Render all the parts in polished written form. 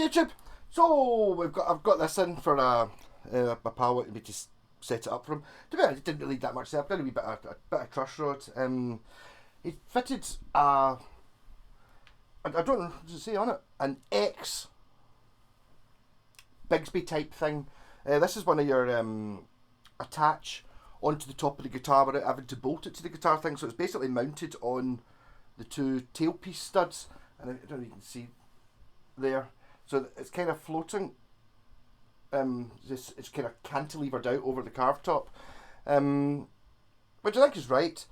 YouTube. So I've got this in for my pal wanted me to set it up for him. To be honest, it didn't really need that much setup. Did a wee bit of truss rod. He fitted I don't know what to say on it, an X Bixby type thing. This is one of your attach onto the top of the guitar without having to bolt it to the guitar thing. So it's basically mounted on the two tailpiece studs, and I don't know if you can see there. So it's kind of floating. It's kind of cantilevered out over the carved top, which I think is right.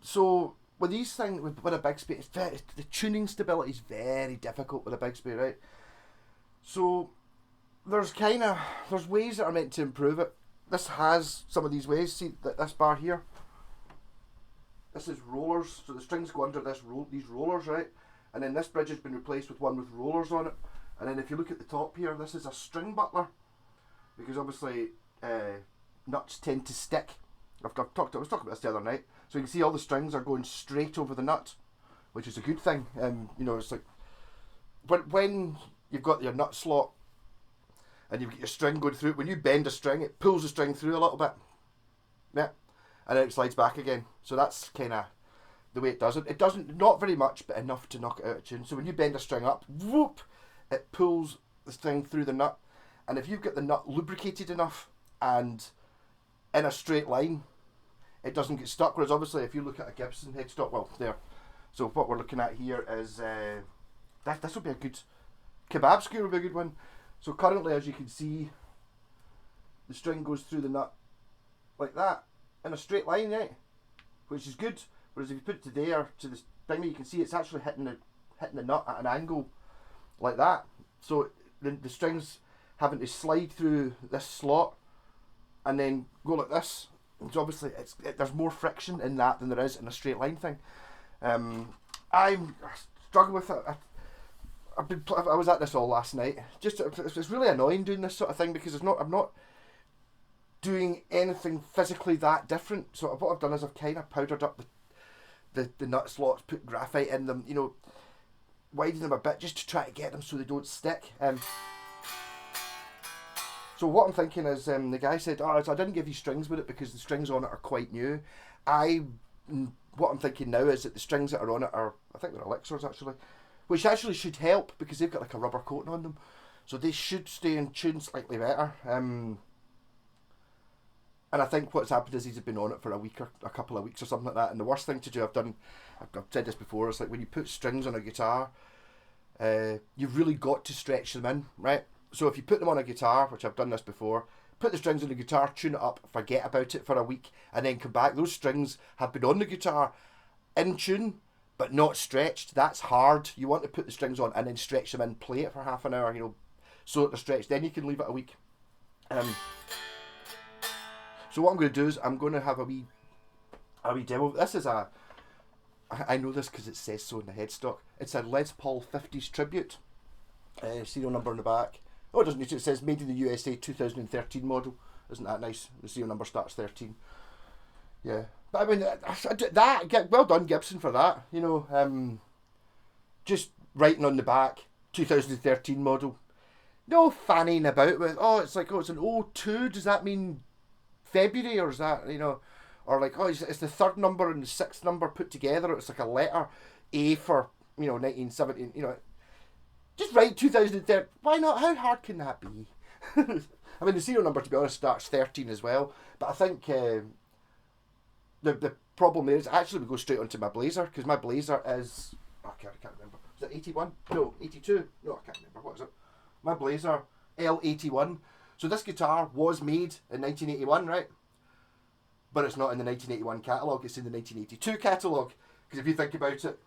So with these things, with a Bixby, the tuning stability is very difficult with a Bixby, right? So there's ways that are meant to improve it. This has some of these ways. See this bar here. This is rollers, so the strings go under these rollers, right? And then this bridge has been replaced with one with rollers on it. And then if you look at the top here, this is a string butler, because obviously nuts tend to stick. I was talking about this the other night. So you can see all the strings are going straight over the nut, which is a good thing. You know, it's like when you've got your nut slot and you've got your string going through it, when you bend a string, it pulls the string through a little bit. Yeah. And then it slides back again. So that's kind of the way it does it. It doesn't, not very much, but enough to knock it out of tune. So when you bend a string up, whoop, it pulls the string through the nut. And if you've got the nut lubricated enough and in a straight line, it doesn't get stuck. Whereas obviously if you look at a Gibson headstock, well, there. So what we're looking at here is, this will be a good, kebab skewer will be a good one. So currently, as you can see, the string goes through the nut like that, in a straight line, right? Which is good. Whereas if you put it to there, to this thing, you can see it's actually hitting the nut at an angle like that. So the string's having to slide through this slot and then go like this. So obviously there's more friction in that than there is in a straight line thing. I'm struggling with it. I was at this all last night. It's really annoying doing this sort of thing, because I'm not doing anything physically that different. So what I've done is I've kind of powdered up the nut slots, put graphite in them, you know, widen them a bit just to try to get them so they don't stick. So what I'm thinking is, the guy said, so I didn't give you strings with it because the strings on it are quite new. What I'm thinking now is that the strings that are on it are, I think they're elixirs actually, which actually should help because they've got like a rubber coating on them. So they should stay in tune slightly better. And I think what's happened is he's been on it for a week or a couple of weeks or something like that. And the worst thing to do, I've said this before, is like when you put strings on a guitar, you've really got to stretch them in, right? So if you put them on a guitar, which I've done this before, put the strings on the guitar, tune it up, forget about it for a week, and then come back. Those strings have been on the guitar in tune, but not stretched. That's hard. You want to put the strings on and then stretch them in, play it for half an hour, you know, so that they're stretched. Then you can leave it a week. So what I'm going to do is I'm going to have a wee demo. This is I know this because it says so in the headstock. It's a Les Paul 50s tribute. Serial number on the back. Oh, it doesn't. It says made in the USA 2013 model. Isn't that nice? The serial number starts 13. Yeah. But I mean, that well done Gibson for that. You know, just writing on the back 2013 model. No fanning about with, it's like, it's an 02. Does that mean February, or is that, you know, or like, it's the third number and the sixth number put together? It's like a letter A for, you know, 1917, you know. Just write 2013. Why not? How hard can that be? I mean, the serial number, to be honest, starts 13 as well. But I think the problem there is actually we go straight onto my Blazer, because my Blazer is, I can't remember. Is it 81? No, 82? No, I can't remember. What is it? My Blazer L81. So this guitar was made in 1981, right? But it's not in the 1981 catalogue. It's in the 1982 catalogue. Because if you think about it,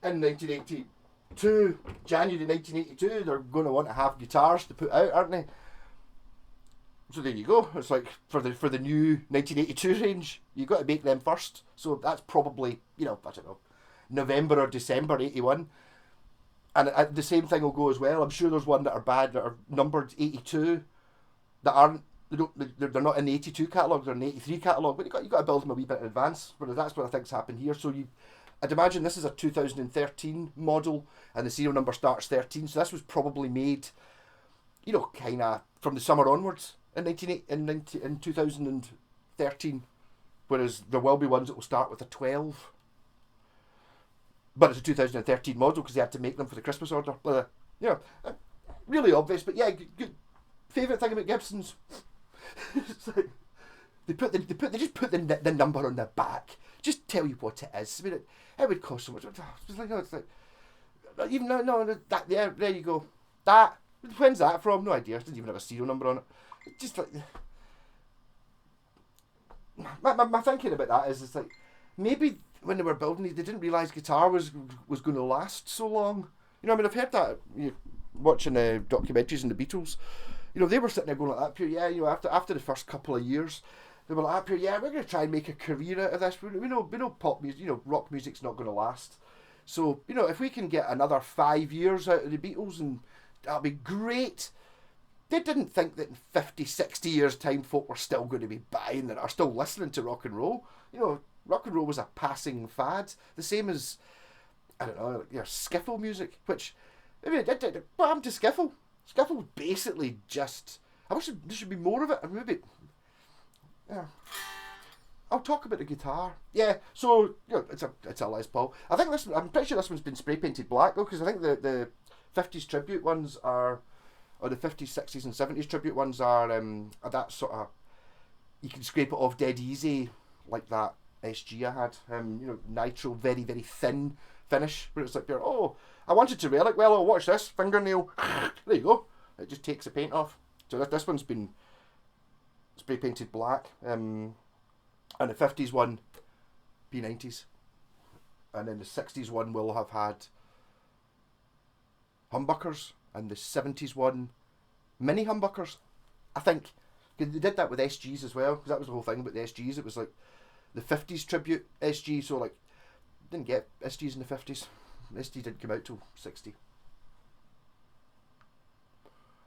in 1982, January 1982, they're going to want to have guitars to put out, aren't they? So there you go. It's like for the new 1982 range, you've got to make them first. So that's probably, you know, I don't know, November or December 81. And the same thing will go as well. I'm sure there's one that are bad, that are numbered 82, that aren't, they're not in the 82 catalogue, they're in the 83 catalogue. But you've got to build them a wee bit in advance. But that's what I think's happened here. So I'd imagine this is a 2013 model, and the serial number starts 13. So this was probably made, you know, kind of from the summer onwards in 2013. Whereas there will be ones that will start with a 12. But it's a 2013 model because they had to make them for the Christmas order. You know, really obvious, but yeah, good. Favourite thing about Gibsons, like, they just put the number on the back. Just tell you what it is. I mean, it would cost so much. It's like, no, it's like, even no, that there you go. That, when's that from? No idea. It doesn't even have a serial number on it. It's just like, my thinking about that is, it's like, maybe when they were building these, they didn't realise guitar was going to last so long. You know, I mean, I've heard that, watching documentaries on the Beatles. You know, they were sitting there going like that, pure, yeah, you know, after the first couple of years, they were like that, pure, yeah, we're going to try and make a career out of this. We know pop music, you know, rock music's not going to last. So, you know, if we can get another 5 years out of the Beatles, and that'll be great. They didn't think that in 50, 60 years' time, folk were still going to be buying and are still listening to rock and roll. You know, rock and roll was a passing fad. The same as, I don't know, your skiffle music, which, I mean, what happened to skiffle? Skiffle basically just, I wish there should be more of it, and maybe, yeah. I'll talk about the guitar. Yeah, so, you know, it's a Les Paul. I think this, I'm pretty sure this one's been spray painted black though, because I think the 50s tribute ones are, or the 50s, 60s and 70s tribute ones are that sort of, you can scrape it off dead easy, like that SG I had. You know, nitro, very, very thin finish, where it's like, oh, I wanted to relic, well, oh, watch this, fingernail, there you go. It just takes the paint off. So this one's been spray painted black. And the 50s one, P90s. And then the 60s one will have had humbuckers, and the 70s one, mini humbuckers, I think. They did that with SGs as well, because that was the whole thing about the SGs. It was like the 50s tribute SG, so like, didn't get SGs in the 50s. SG didn't come out till 60.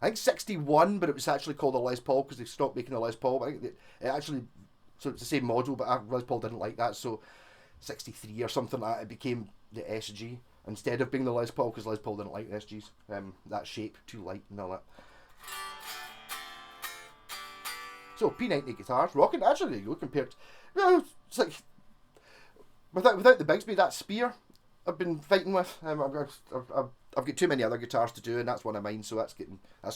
I think 61, but it was actually called a Les Paul because they stopped making a Les Paul. I think it actually, so it's the same model, but Les Paul didn't like that, so 63 or something like that, it became the SG instead of being the Les Paul, because Les Paul didn't like the SGs. That shape, too light and all that. So P90 guitars, rocking. Actually, there you go. Compared, well, it's like without the Bixby, that Spear I've been fighting with. I've got too many other guitars to do, and that's one of mine. So that's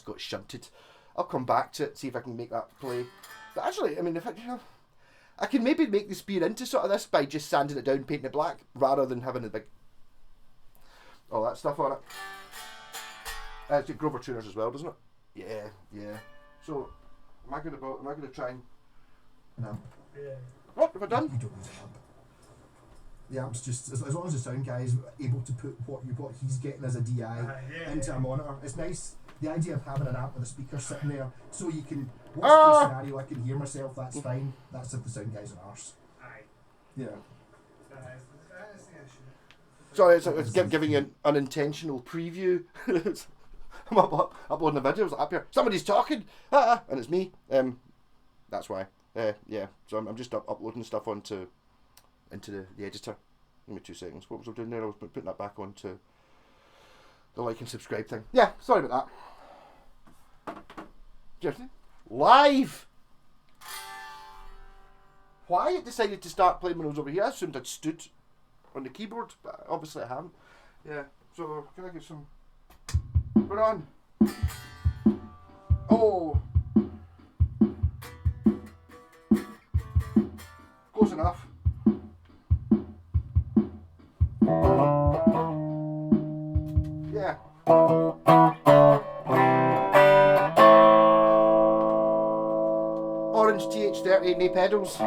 got shunted. I'll come back to it, see if I can make that play. But actually, I mean, if I can maybe make the Spear into sort of this by just sanding it down, painting it black, rather than having the big all that stuff on it. It's got Grover tuners as well, doesn't it? Yeah. So, am I gonna try and? No. Yeah. What have I done? You don't need a amp. The amp's just as long as the sound guy is able to put what he's getting as a DI into a monitor. It's nice. The idea of having an amp with a speaker sitting there, so you can worst case scenario, I can hear myself. That's fine. That's if the sound guy's an arse. Aye. Yeah. Sorry, it's giving you an unintentional preview. I'm uploading the videos up here. Somebody's talking, and it's me. That's why. Yeah. So I'm just uploading stuff into the editor. Give me 2 seconds. What was I doing there? I was putting that back onto the like and subscribe thing. Yeah. Sorry about that. Seriously? Live. Why it decided to start playing when I was over here? I assumed I'd stood on the keyboard, but obviously I haven't. Yeah, so can I get some? We're on. Oh, close enough. Yeah. Orange TH30 knee pedals.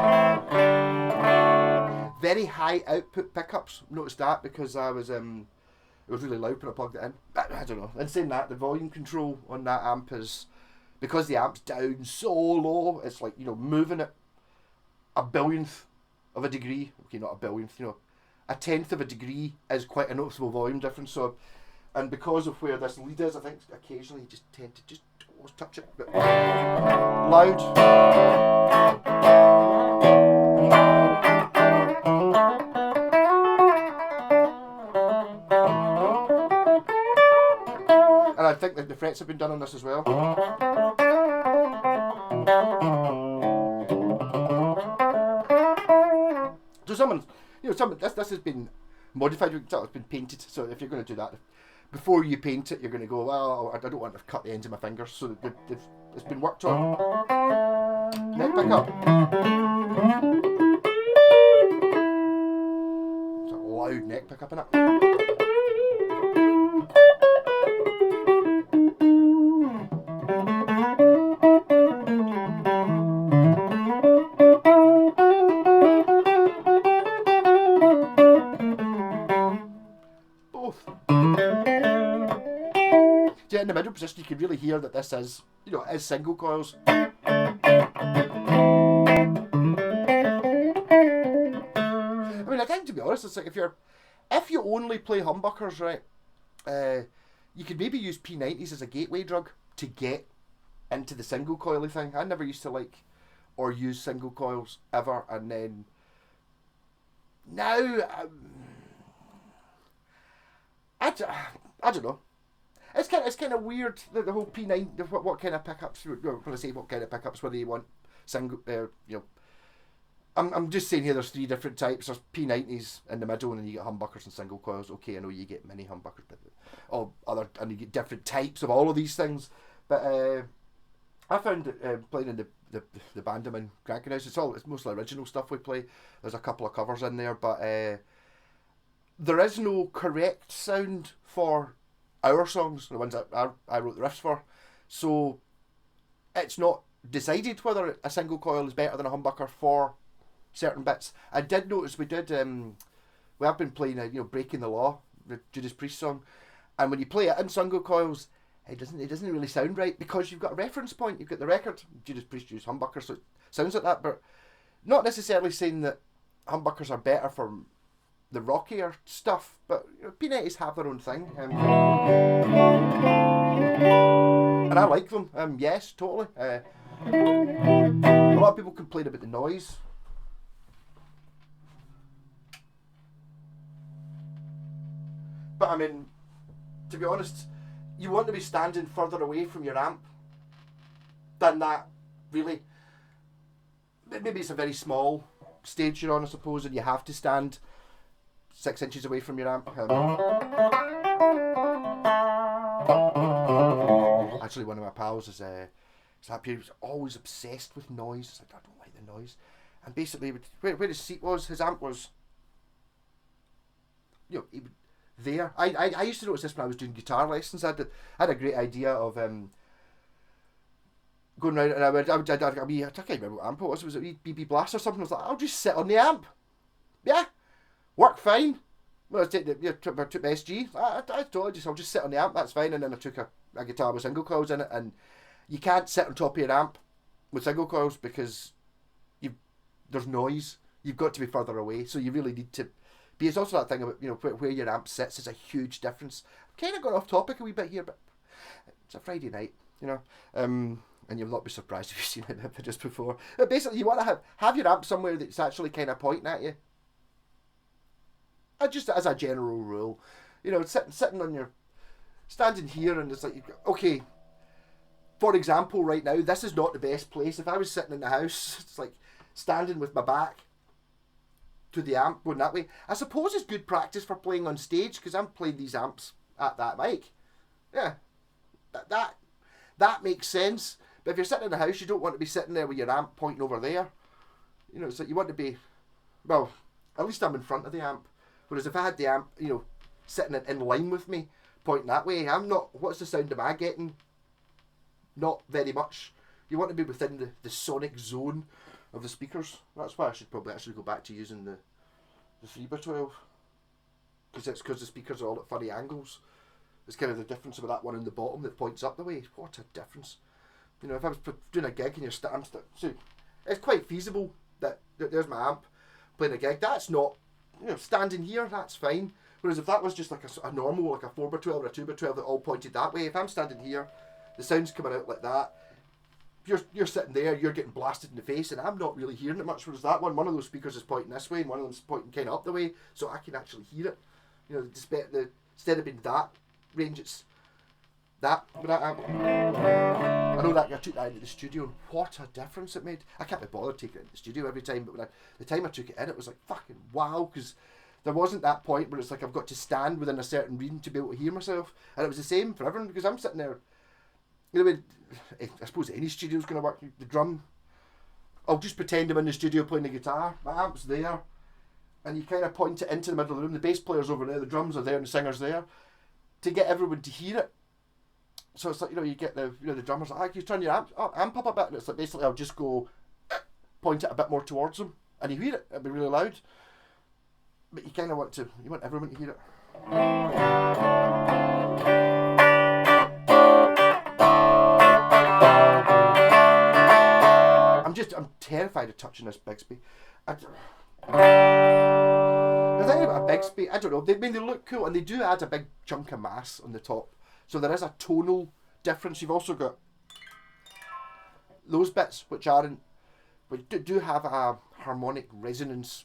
Very high output pickups. Noticed that because it was really loud when I plugged it in. But I don't know. And saying that, the volume control on that amp is, because the amp's down so low, it's like, you know, moving it a billionth of a degree. Okay, not a billionth, you know, a tenth of a degree is quite a noticeable volume difference. So, and because of where this lead is, I think occasionally you just tend to just almost touch it. But loud. I think that the frets have been done on this as well. So someone, this has been modified. It's been painted. So if you're going to do that, before you paint it, you're going to go, well, I don't want to cut the ends of my fingers. So it's been worked on. Neck pickup. It's a loud neck pickup in it. In the middle position, you can really hear that this is, is single coils. I mean, I think, to be honest, it's like if you only play humbuckers, right, you could maybe use P90s as a gateway drug to get into the single coily thing. I never used to like or use single coils ever, and then now I don't know. It's kind of weird, the whole P9. What kind of pickups? When I say what kind of pickups, whether you want single, I'm just saying here. There's 3 different types. There's P90s in the middle, and then you get humbuckers and single coils. Okay, I know you get mini humbuckers, but and you get different types of all of these things. But I found playing in the Bandaman Cranking House. It's mostly original stuff we play. There's a couple of covers in there, but there is no correct sound for our songs, the ones that I wrote the riffs for. So it's not decided whether a single coil is better than a humbucker for certain bits. I did notice we have been playing Breaking the Law, the Judas Priest song, and when you play it in single coils, it doesn't really sound right because you've got a reference point. You've got the record. Judas Priest used humbuckers, so it sounds like that, but not necessarily saying that humbuckers are better for the rockier stuff, but P90s have their own thing, and I like them. Yes, totally. A lot of people complain about the noise. But I mean, to be honest, you want to be standing further away from your amp than that, really. Maybe it's a very small stage you're on, I suppose, and you have to stand 6 inches away from your amp. Actually, one of my pals is he was always obsessed with noise. It's like, I don't like the noise. And basically, where his seat was, his amp was, there. I used to notice this when I was doing guitar lessons. I had a great idea of going round, and I can't remember what amp it was. Was it a BB Blast or something? I was like, I'll just sit on the amp. Yeah. Work fine. Well, I took my SG. I told you, I'll just sit on the amp. That's fine. And then I took a guitar with single coils in it, and you can't sit on top of your amp with single coils because there's noise. You've got to be further away, so you really need to be. It's also that thing about where your amp sits is a huge difference. I've kind of got off topic a wee bit here, but it's a Friday night, and you'll not be surprised if you've seen it just before. But basically, you want to have your amp somewhere that's actually kind of pointing at you. Just as a general rule, sitting on standing here, and it's like, okay, for example, right now, this is not the best place. If I was sitting in the house, it's like standing with my back to the amp, going that way. I suppose it's good practice for playing on stage, because I'm playing these amps at that mic. Yeah, that makes sense. But if you're sitting in the house, you don't want to be sitting there with your amp pointing over there. It's like you want to be, well, at least I'm in front of the amp. Whereas if I had the amp, sitting in line with me, pointing that way, I'm not, what's the sound am I getting? Not very much. You want to be within the sonic zone of the speakers. That's why I should probably actually go back to using the 3x12. Because the speakers are all at funny angles. It's kind of the difference with that one in the bottom that points up the way. What a difference. If I was doing a gig and you're so it's quite feasible that there's my amp playing a gig. That's not, standing here, that's fine. Whereas if that was just like a normal, like a 4x12 or a 2x12 that all pointed that way, if I'm standing here, the sound's coming out like that, you're sitting there, you're getting blasted in the face, and I'm not really hearing it much. Whereas that one of those speakers is pointing this way, and one of them's pointing kind of up the way, so I can actually hear it. Instead of being that range, it's that amp. I know that I took that into the studio, and what a difference it made. I can't be bothered taking it into the studio every time, but the time I took it in, it was like fucking wow, because there wasn't that point where it's like I've got to stand within a certain region to be able to hear myself, and it was the same for everyone, because I'm sitting there, you know, I suppose any studio's going to work. The drum, I'll just pretend I'm in the studio playing the guitar, my amp's there, and you kind of point it into the middle of the room, the bass player's over there, the drums are there, and the singer's there, to get everyone to hear it. So it's like, you know, you get the drummers like, you turn your amp up a bit, and it's like basically I'll just go point it a bit more towards them, and you hear it. It'll be really loud, but you kind of want everyone to hear it. I'm terrified of touching this Bixby. The thing about a Bixby, I don't know. They look cool, and they do add a big chunk of mass on the top. So there is a tonal difference. You've also got those bits which do have a harmonic resonance.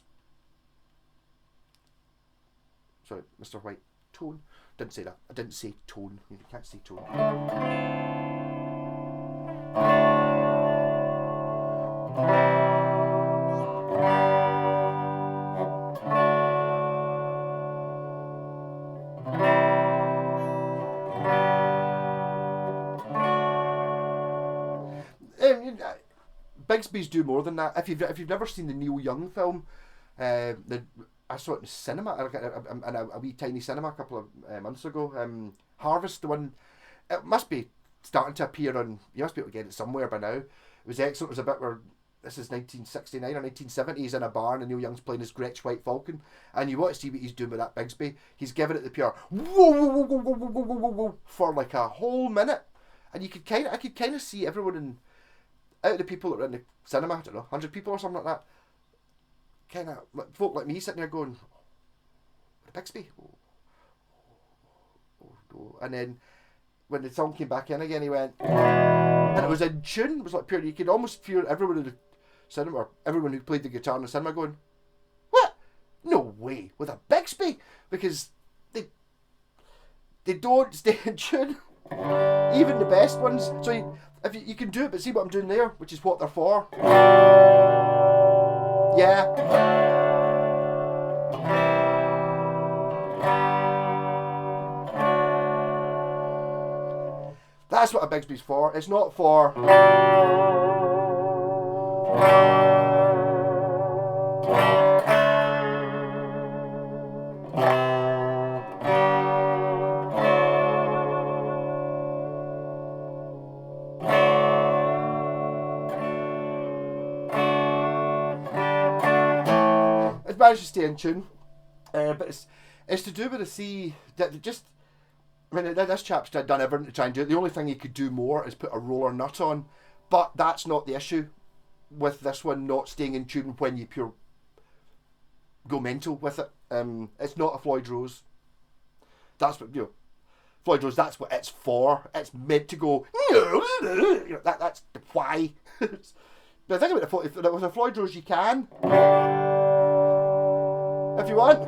Sorry, Mr. White. Tone. Didn't say that. I didn't say tone. You can't say tone. Bixby's do more than that. If you've never seen the Neil Young film, I saw it in the cinema, in a wee tiny cinema a couple of months ago. Harvest, the one, it must be starting to appear on. You must be able to get it somewhere by now. It was excellent. It was a bit where this is 1969 or 1970. He's in a bar and Neil Young's playing his Gretsch White Falcon, and you want to see what he's doing with that Bixby. He's giving it the pure whoa, whoa, whoa, whoa, whoa, whoa, whoa, whoa, for like a whole minute, and I could kind of see everyone in. Out of the people that were in the cinema, I don't know, 100 people or something like that, kind of folk like me sitting there going, Bixby, and then when the song came back in again, he went, and it was in tune. It was like pure. You could almost feel everyone in the cinema, or everyone who played the guitar in the cinema, going, "What? No way with a Bixby," because they don't stay in tune. Even the best ones. So if you can do it, but see what I'm doing there, which is what they're for. Yeah. That's what a Bixby's for. It's not for. It's managed to stay in tune, but it's to do with the C that just. I mean, this chap's done everything to try and do it. The only thing he could do more is put a roller nut on, but that's not the issue with this one not staying in tune when you pure go mental with it. It's not a Floyd Rose. That's what Floyd Rose. That's what it's for. It's meant to go. That's the why. But the thing about if it was a Floyd Rose, you can, if you want,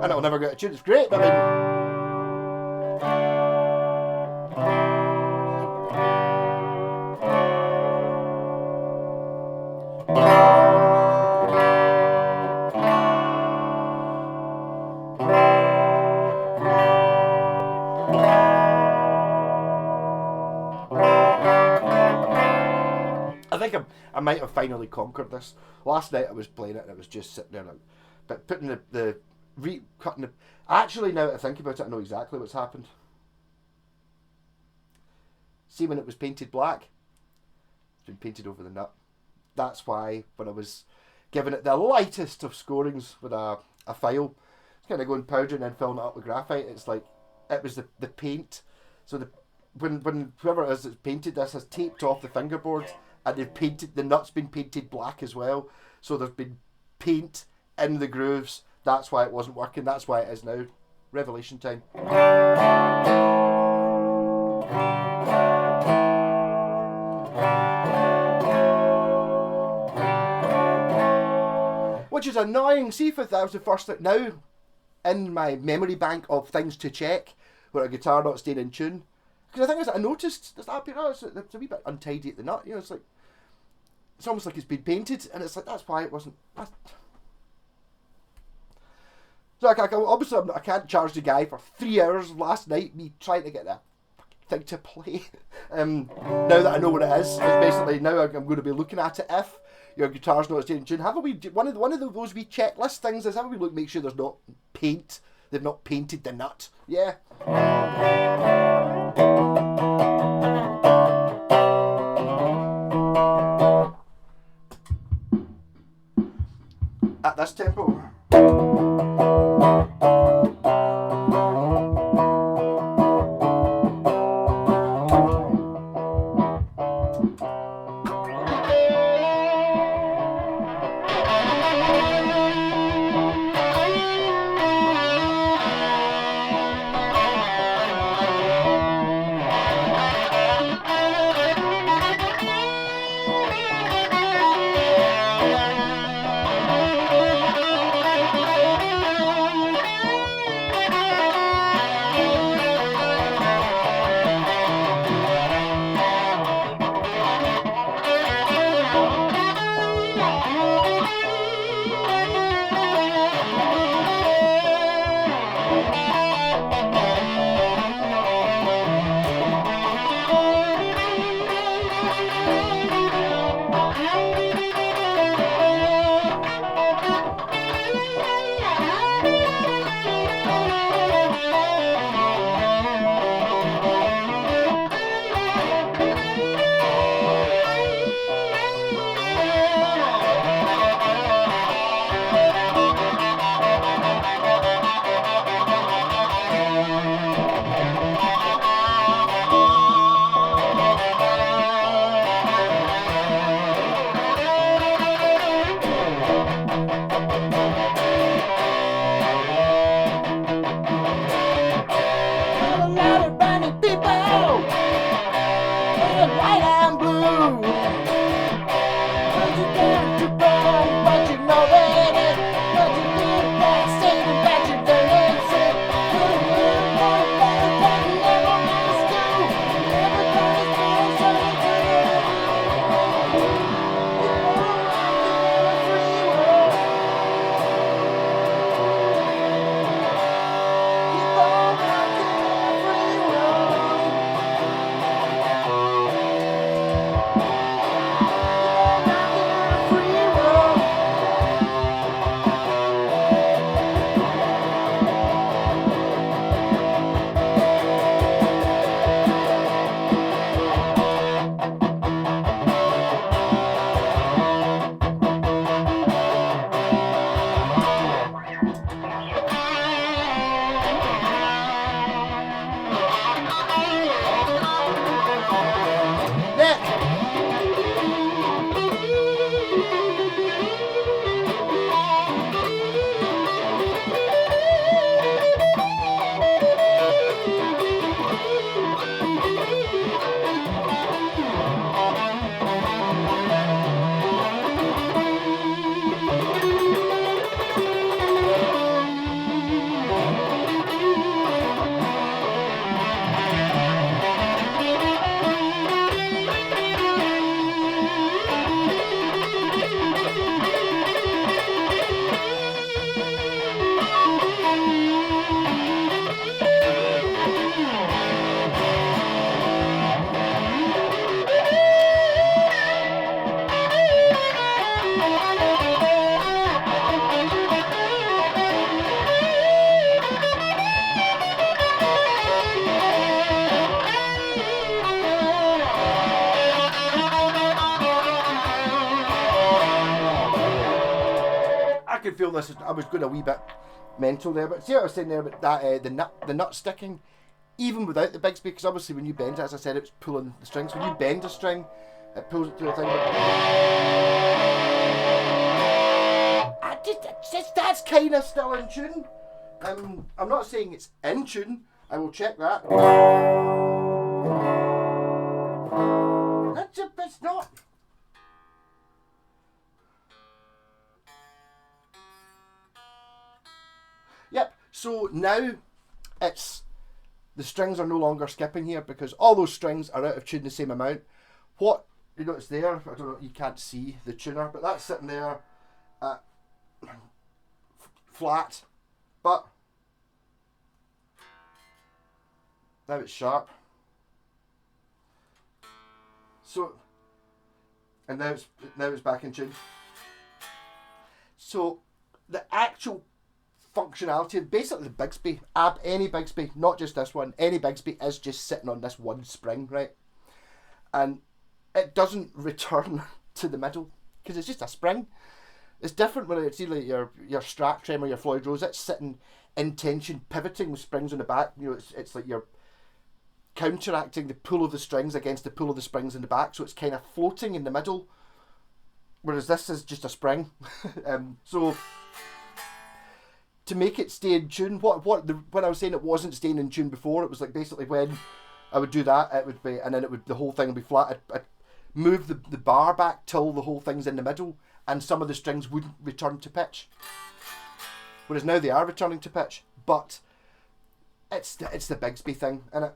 and it'll never get a tune. It's great. But I mean. I think I might have finally conquered this. Last night I was playing it and it was just sitting there, but putting cutting the. Actually, now that I think about it, I know exactly what's happened. See, when it was painted black, it's been painted over the nut. That's why when I was giving it the lightest of scorings with a file, it's kind of going powder and then filling it up with graphite. It's like it was the paint. So when whoever it is that's painted this has taped off the fingerboard. And they've painted, the nut's been painted black as well. So there's been paint in the grooves. That's why it wasn't working. That's why it is now. Revelation time. Which is annoying. See if that was the first thing. Now, in my memory bank of things to check, where a guitar not staying in tune. Because the thing is, I noticed there's that bit. Oh, it's a wee bit untidy at the nut. You know, it's like it's almost like it's been painted, and it's like that's why it wasn't. So obviously I can't charge the guy for 3 hours last night me trying to get that thing to play. Now that I know what it is, it's basically now I'm going to be looking at it if your guitar's not staying in tune. Have a wee one of those wee checklist things is have a wee look, make sure there's not paint. They've not painted the nut. Yeah. At this tempo. could feel this. I was going a wee bit mental there, but see what I was saying there about that the nut sticking, even without the Bixby, because obviously when you bend it, as I said, it's pulling the strings. When you bend a string, it pulls it to the thing. That's kind of still in tune. I'm not saying it's in tune. I will check that. It's not. Yep. So now it's the strings are no longer skipping here because all those strings are out of tune the same amount. What you notice there, I don't know, you can't see the tuner, but that's sitting there at flat, but now it's sharp. So, and now it's back in tune. So the actual functionality, basically the Bixby, any Bixby, not just this one, any Bixby is just sitting on this one spring, right? And it doesn't return to the middle because it's just a spring. It's different when it's either your Strat Trem or your Floyd Rose. It's sitting in tension, pivoting with springs on the back. You know, it's like you're counteracting the pull of the strings against the pull of the springs in the back, so it's kind of floating in the middle. Whereas this is just a spring. So to make it stay in tune, when I was saying it wasn't staying in tune before, it was like basically when I would do that, it would be, and then the whole thing would be flat. I'd move the bar back till the whole thing's in the middle, and some of the strings wouldn't return to pitch. Whereas now they are returning to pitch, but it's the Bixby thing, and it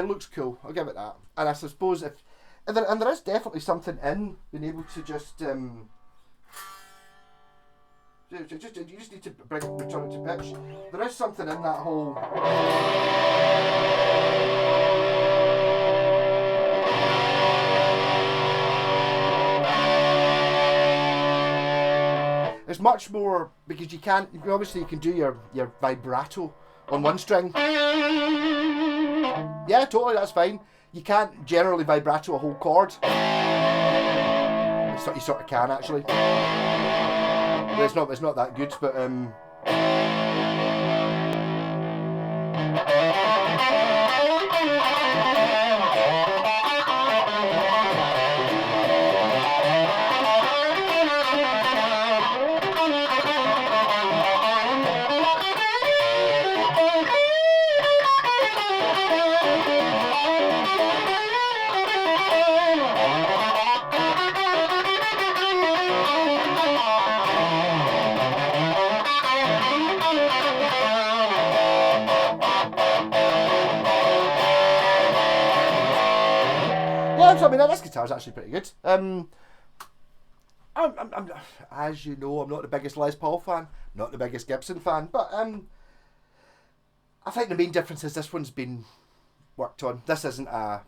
looks cool. I'll give it that. And I suppose and there is definitely something in being able to just you just need to return it to pitch. There is something in that whole. It's much more because you can do your vibrato on one string. Yeah, totally, that's fine. You can't generally vibrato a whole chord. You sort of can actually. It's not that good, but I mean, this guitar's actually pretty good. I'm, as you know, I'm not the biggest Les Paul fan, not the biggest Gibson fan, but I think the main difference is this one's been worked on. This isn't a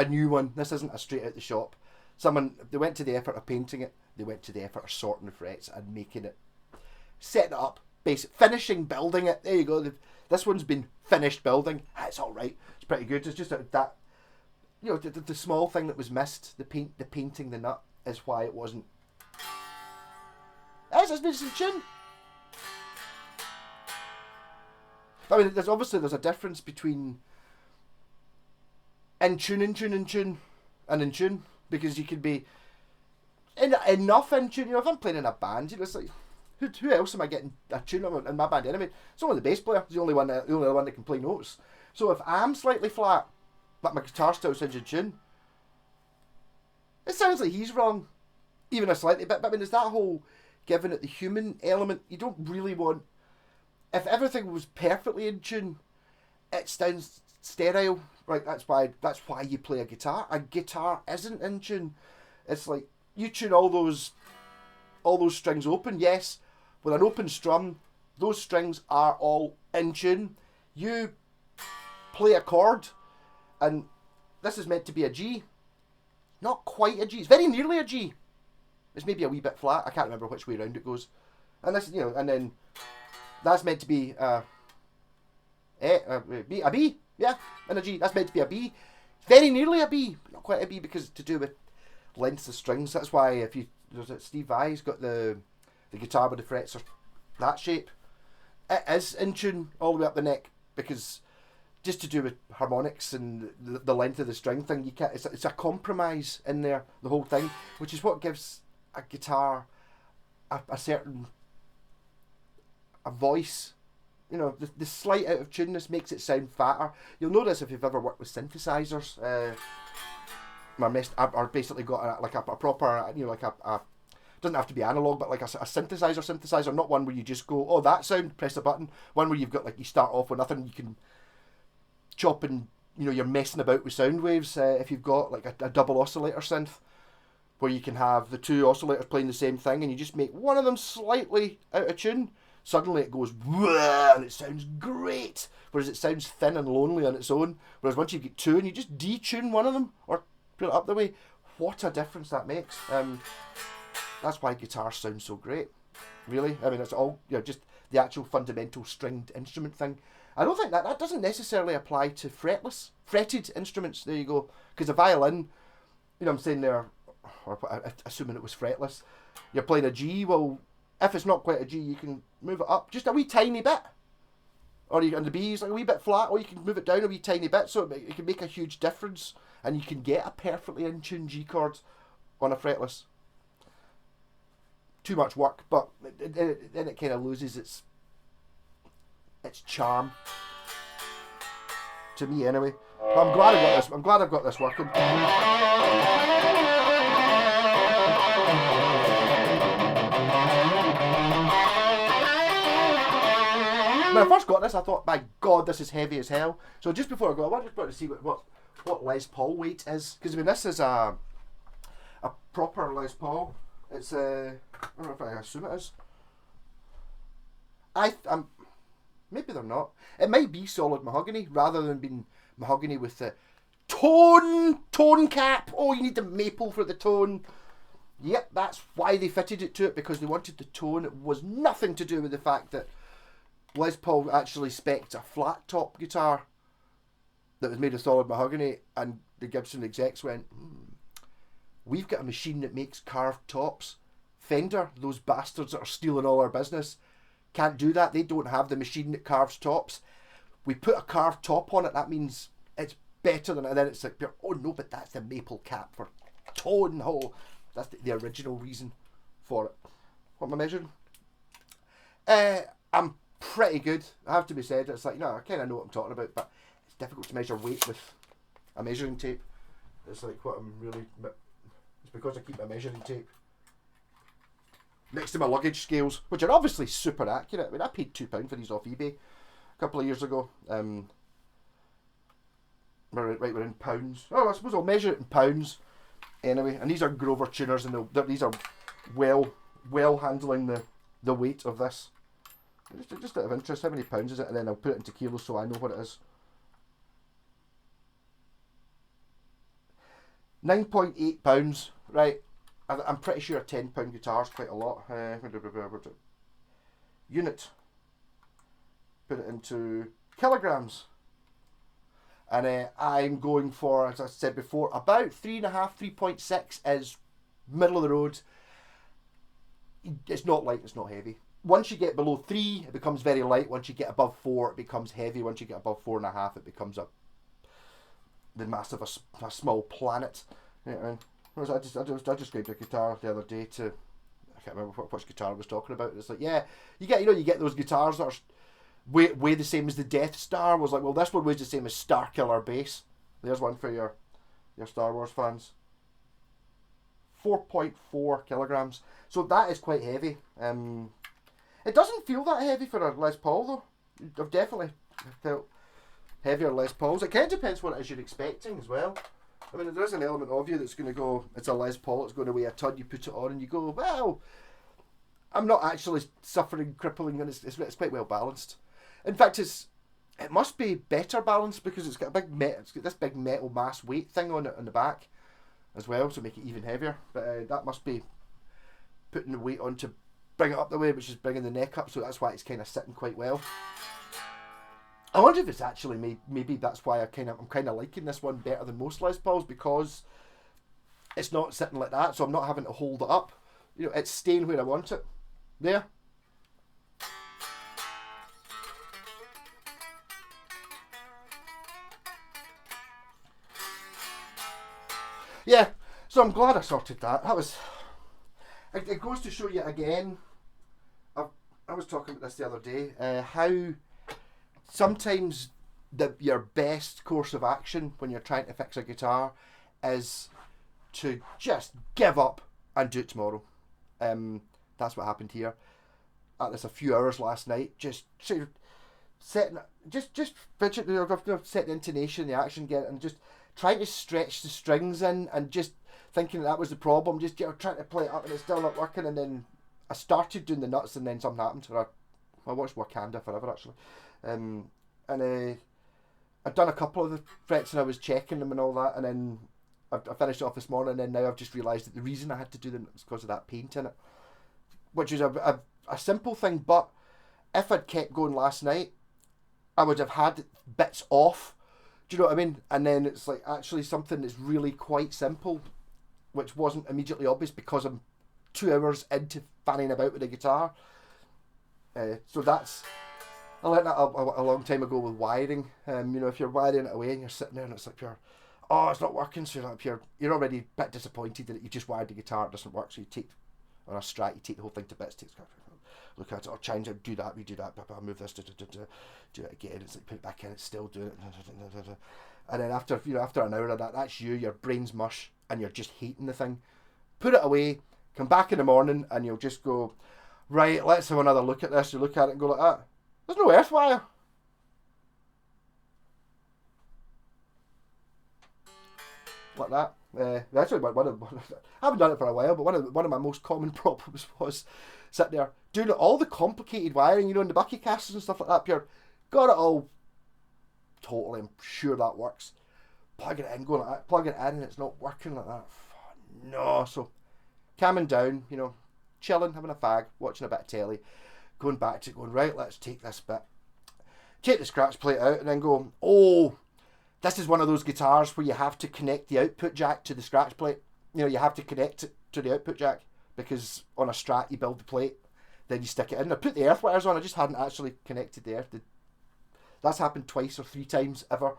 new one. This isn't a straight out the shop. They went to the effort of painting it. They went to the effort of sorting the frets and making it, setting it up, finishing building it. There you go. This one's been finished building. It's all right. It's pretty good. It's just that. You know, the small thing that was missed, the painting the nut, is why it wasn't. It's in tune. I mean, there's a difference between in tune, and in tune, because you could be enough in tune. You know, if I'm playing in a band, you know, it's like who else am I getting a tune on in my band anyway? It's only the bass player. He's the only one that can play notes. So if I'm slightly flat, but my guitar still sounds in tune, it sounds like he's wrong, even a slightly bit. But I mean, there's that whole giving it the human element. You don't really want, if everything was perfectly in tune, it sounds sterile, right? That's why you play a guitar. A guitar isn't in tune. It's like you tune all those strings open. Yes, with an open strum, those strings are all in tune. You play a chord, and this is meant to be a G. Not quite a G. It's very nearly a G. It's maybe a wee bit flat. I can't remember which way around it goes. And this, you know, and then that's meant to be a B. Yeah, and a G. That's meant to be a B. It's very nearly a B, but not quite a B because it's to do with lengths of strings. That's why Steve Vai's got the guitar with the frets are that shape. It is in tune all the way up the neck because just to do with harmonics and the length of the string thing, you can't. It's a compromise in there, the whole thing, which is what gives a guitar a certain voice. You know, the slight out of tuneness makes it sound fatter. You'll notice if you've ever worked with synthesizers, or basically got a proper, you know, like a doesn't have to be analog, but like a synthesizer, not one where you just go, oh, that sound, press a button. One where you've got, like, you start off with nothing, you can chop and, you're messing about with sound waves. If you've got like a double oscillator synth, where you can have the two oscillators playing the same thing, and you just make one of them slightly out of tune, suddenly it goes and it sounds great, whereas it sounds thin and lonely on its own. Whereas once you get two and you just detune one of them or put it up the way, what a difference that makes. That's why guitars sound so great, really. I mean, it's all, just the actual fundamental stringed instrument thing. I don't think that doesn't necessarily apply to fretted instruments. There you go. Because a violin, I'm saying there, or assuming it was fretless, you're playing a G. Well, if it's not quite a G, you can move it up just a wee tiny bit. Or and the B is like a wee bit flat, or you can move it down a wee tiny bit, so it can make a huge difference, and you can get a perfectly in tune G chord on a fretless. Too much work, but then it kind of loses its charm. To me, anyway. But I'm glad I've got this working. When I first got this, I thought, my God, this is heavy as hell. So just before I go, I just want to see what Les Paul weight is, because I mean, this is a proper Les Paul. It's I don't know if I assume it is. I'm maybe they're not. It might be solid mahogany rather than being mahogany with the tone cap. Oh, you need the maple for the tone. Yep, that's why they fitted it to it, because they wanted the tone. It was nothing to do with the fact that Les Paul actually spec'd a flat top guitar that was made of solid mahogany, and the Gibson execs went, we've got a machine that makes carved tops. Fender, those bastards that are stealing all our business, can't do that. They don't have the machine that carves tops. We put a carved top on it, that means it's better than it. And then it's like, oh no, but that's the maple cap for tone. Oh, that's the original reason for it. What am I measuring? I'm pretty good, I have to be said. It's like, I kind of know what I'm talking about, but it's difficult to measure weight with a measuring tape. It's like what I'm really... It's because I keep my measuring tape next to my luggage scales, which are obviously super accurate. I mean, I paid £2 for these off eBay a couple of years ago. We're in pounds. Oh, I suppose I'll measure it in pounds anyway. And these are Grover tuners, and these are well handling the weight of this. Just out of interest, how many pounds is it? And then I'll put it into kilos so I know what it is. 9.8 pounds, right? I'm pretty sure a £10 guitar is quite a lot. Unit. Put it into kilograms. And I'm going for, as I said before, about 3.5, 3.6 is middle of the road. It's not light, it's not heavy. Once you get below 3, it becomes very light. Once you get above 4, it becomes heavy. Once you get above 4.5, it becomes the mass of a small planet. Whereas I just grabbed a guitar the other day to, I can't remember which guitar I was talking about. It's like, yeah, you get those guitars that are way the same as the Death Star. I was like, well, this one weighs the same as Star Killer bass. There's one for your Star Wars fans. 4.4 kilograms. So that is quite heavy. It doesn't feel that heavy for a Les Paul though. I've definitely felt heavier Les Pauls. It kind of depends what it is you're expecting as well. I mean, there is an element of you that's going to go, it's a Les Paul, it's going to weigh a ton, you put it on and you go, well, I'm not actually suffering crippling, and it's quite well balanced. In fact, it must be better balanced because it's got this big metal mass weight thing on it on the back as well, to make it even heavier. But that must be putting the weight on to bring it up the way, which is bringing the neck up, so that's why it's kind of sitting quite well. I wonder if it's actually maybe that's why I'm kind of liking this one better than most Les Pauls, because it's not sitting like that, so I'm not having to hold it up. It's staying where I want it. There. Yeah, so I'm glad I sorted that. It goes to show you again, I was talking about this the other day, how sometimes your best course of action when you're trying to fix a guitar is to just give up and do it tomorrow. That's what happened here. At this a few hours last night, just setting, just fidgeting, setting the intonation, the action, and just trying to stretch the strings in, and just thinking that was the problem. Just trying to play it up, and it's still not working. And then I started doing the nuts, and then something happened. So I watched Wakanda Forever actually, and I'd done a couple of the frets, and I was checking them and all that, and then I finished it off this morning, and then now I've just realised that the reason I had to do them was because of that paint in it, which is a simple thing, but if I'd kept going last night, I would have had bits off. Do you know what I mean? And then it's like actually something that's really quite simple, which wasn't immediately obvious because I'm 2 hours into fanning about with the guitar. So that's, I learned that a long time ago with wiring. If you're wiring it away and you're sitting there and it's like it's not working, so you're already a bit disappointed that you just wired the guitar, it doesn't work, so you take, on a Strat, you take the whole thing to bits, look at it, or change it, do that, redo that, move this, do it again, it's like put it back in, it's still doing it, and then after an hour of that, that's your brain's mush, and you're just hating the thing. Put it away, come back in the morning, and you'll just go, right, let's have another look at this. You look at it and go like that. There's no earth wire. Like that. Actually, I haven't done it for a while, but one of my most common problems was sitting there doing all the complicated wiring, in the bucket casters and stuff like that. Got it all totally, I'm sure that works. Plug it in, going like that, plug it in, and it's not working like that. No, so calming down, chilling, having a fag, watching a bit of telly, going back to going, right, let's take this bit, take the scratch plate out, and then go, this is one of those guitars where you have to connect the output jack to the scratch plate. You have to connect it to the output jack, because on a Strat you build the plate, then you stick it in. I put the earth wires on, I just hadn't actually connected the earth. That's happened twice or 3 times ever.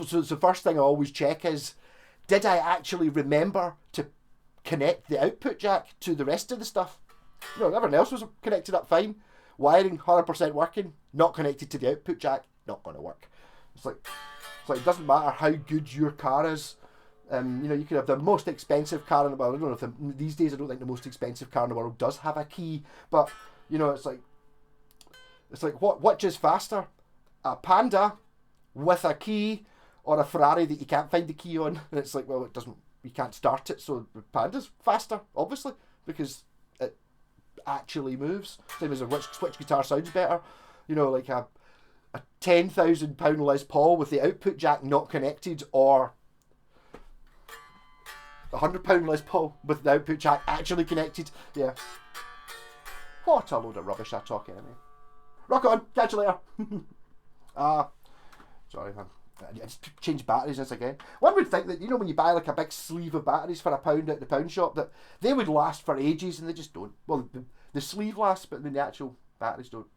So the first thing I always check is, did I actually remember to connect the output jack to the rest of the stuff? Everything else was connected up fine. Wiring 100% working, not connected to the output jack, not going to work. It's like it doesn't matter how good your car is. You could have the most expensive car in the world. I don't know if these days I don't think the most expensive car in the world does have a key, but it's like which is faster, a Panda with a key or a Ferrari that you can't find the key on? And it's like, well, it doesn't. You can't start it, so the Panda's faster, obviously, because it actually moves. Same as which guitar sounds better. Like a £10,000 Les Paul with the output jack not connected, or £100 Les Paul with the output jack actually connected. Yeah. What a load of rubbish I talk anyway. Rock on, catch you later. Sorry man. I just change batteries once again. One would think that, when you buy like a big sleeve of batteries for £1 at the pound shop, that they would last for ages, and they just don't. Well, the sleeve lasts, but the actual batteries don't.